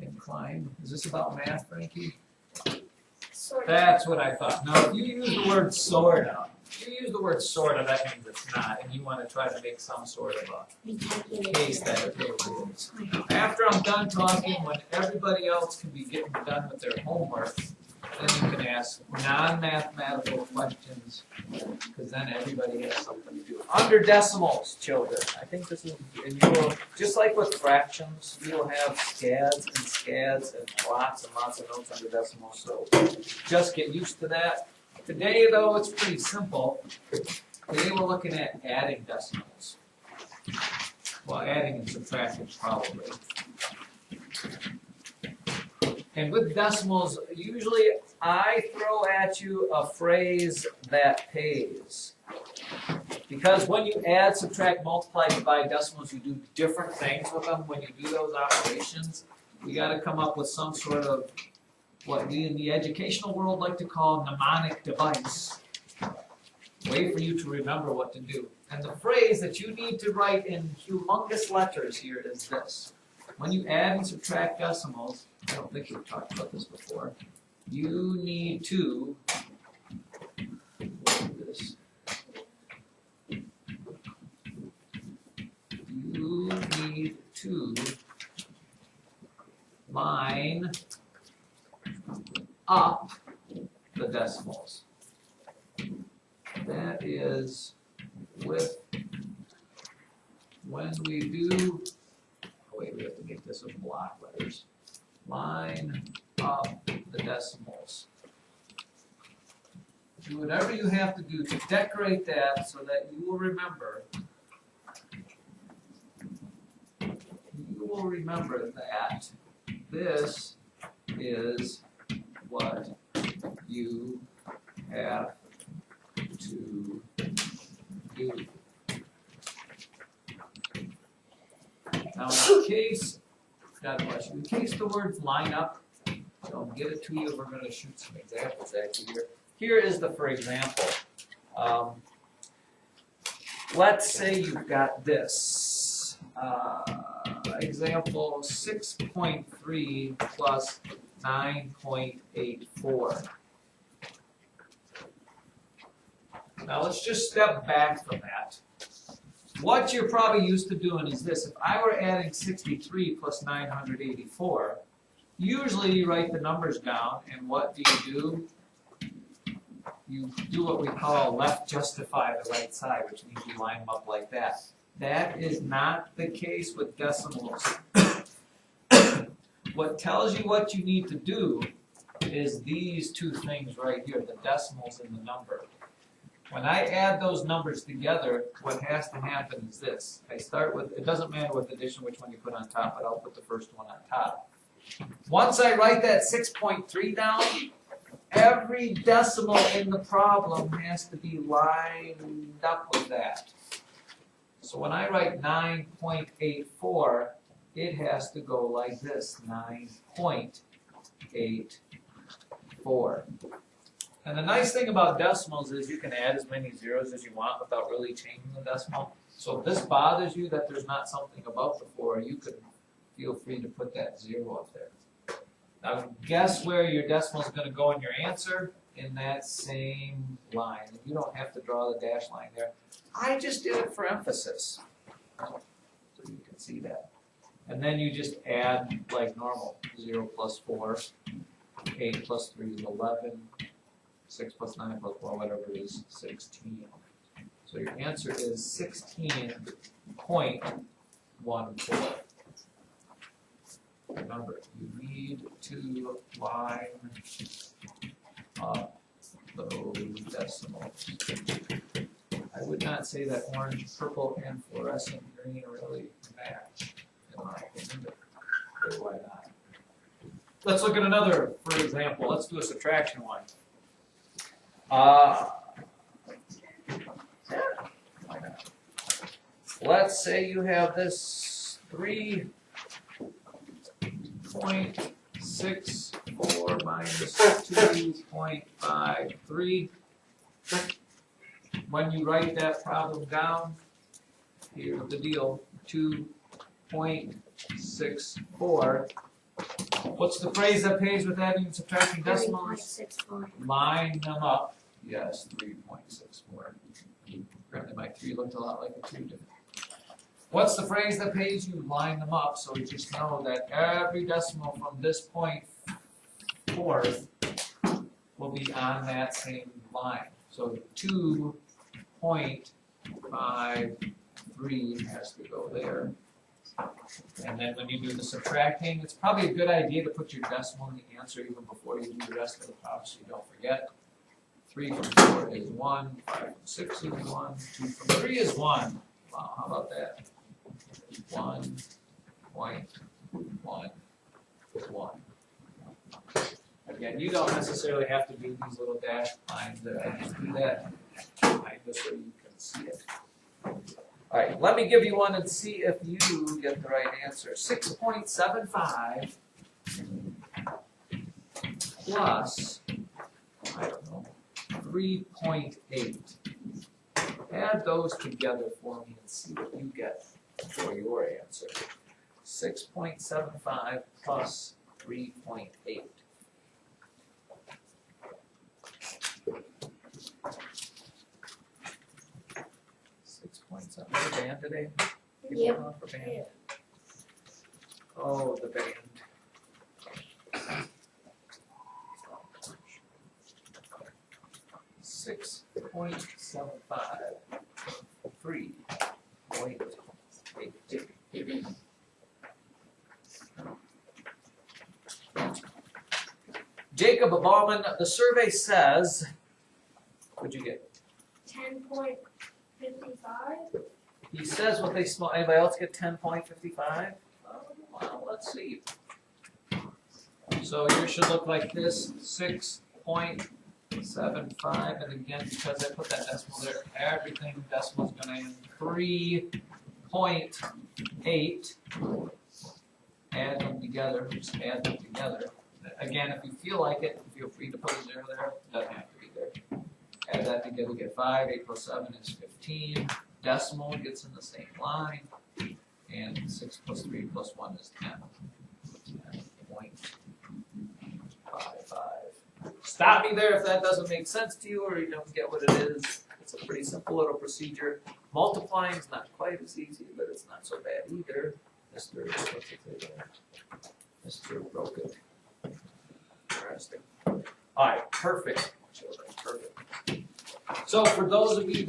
inclined. Is this about math, Frankie? Sort of. That's what I thought. Now, if you use the word sorta, that means it's not, and you want to try to make some sort of a case that it really is. After I'm done talking, when everybody else can be getting done with their homework, then you can ask non-mathematical questions, because then everybody has something to do. Under decimals, children, I think this is, and you will, just like with fractions, you will have scads and lots and lots of notes under decimals, so just get used to that. Today, though, it's pretty simple. Today we're looking at adding decimals. Well, adding and subtracting probably. And with decimals, usually I throw at you a phrase that pays. Because when you add, subtract, multiply, divide decimals, you do different things with them. When you do those operations, you got to come up with some sort of what we in the educational world like to call a mnemonic device. Way for you to remember what to do. And the phrase that you need to write in humongous letters here is this. When you add and subtract decimals, I don't think we've talked about this before, you need to, what is this? You need to line up the decimals. That is with, when we do, oh wait, we have to make this in block letters. Line up the decimals. Do whatever you have to do to decorate that so that you will remember. You will remember that this is what you have to do. Now, in case, God bless you, in case the words line up, I'll give it to you. We're going to shoot some examples actually here. Here is the for example. Let's say you've got this. Example 6.3 plus 9.84. Now let's just step back from that. What you're probably used to doing is this. If I were adding 63 plus 984, usually you write the numbers down, and what do? You do what we call left justify the right side, which means you line them up like that. That is not the case with decimals. What tells you what you need to do is these two things right here, the decimals and the number. When I add those numbers together, what has to happen is this. I start with, it doesn't matter with addition which one you put on top, but I'll put the first one on top. Once I write that 6.3 down, every decimal in the problem has to be lined up with that. So when I write 9.84, it has to go like this, 9.84. And the nice thing about decimals is you can add as many zeros as you want without really changing the decimal. So if this bothers you that there's not something above the 4, you could feel free to put that 0 up there. Now guess where your decimal is going to go in your answer? In that same line. And you don't have to draw the dash line there. I just did it for emphasis. So you can see that. And then you just add like normal. 0 plus 4, 8 plus 3 is 11. 6 plus 9 plus 4, whatever it is, 16. So your answer is 16.14. Remember, you need to line up those decimals. I would not say that orange, purple, and fluorescent green really match, in my opinion, but why not? Let's look at another, for example. Let's do a subtraction one. Let's say you have this 3.64 minus 2.53. When you write that problem down, here's the deal, 2.64 What's the phrase that pays with adding and subtracting decimals? 3.64. Line them up. Yes, 3.64. Apparently my 3 looked a lot like a 2 did. What's the phrase that pays you? Line them up. So we just know that every decimal from this point forth will be on that same line. So 2.53 has to go there. And then when you do the subtracting, it's probably a good idea to put your decimal in the answer even before you do the rest of the problem so you don't forget. 3 from 4 is 1, 5 from 6 is 1, 2 from 3 is 1. Wow, how about that? 1.11. Again, you don't necessarily have to do these little dashed lines there. I just do that behind this so you can see it. All right, let me give you one and see if you get the right answer. 6.75 plus, I don't know, 3.8. Add those together for me and see what you get for your answer. 6.75 plus 3.8. The band today? People Yep. come out for band? Oh, the band. $6.75. 3.8. Jacob Bauman, the survey says, what'd you get? 10.55. He says what they smell. Anybody else get 10.55? Well, let's see. So yours should look like this: 6.75, and again, because I put that decimal there, everything decimal is going to end 3.8. Add them together. Just add them together. Again, if you feel like it, feel free to put a 0 there. It doesn't have to be there. Add that together, get 5. 8 plus 7 is 15. Decimal gets in the same line. And 6 plus 3 plus 1 is 10. 10.55. Stop me there if that doesn't make sense to you or you don't get what it is. It's a pretty simple little procedure. Multiplying is not quite as easy, but it's not so bad either. Mr. What's it say there? Mr. Broke it. Interesting. All right, perfect. Perfect. So for those of you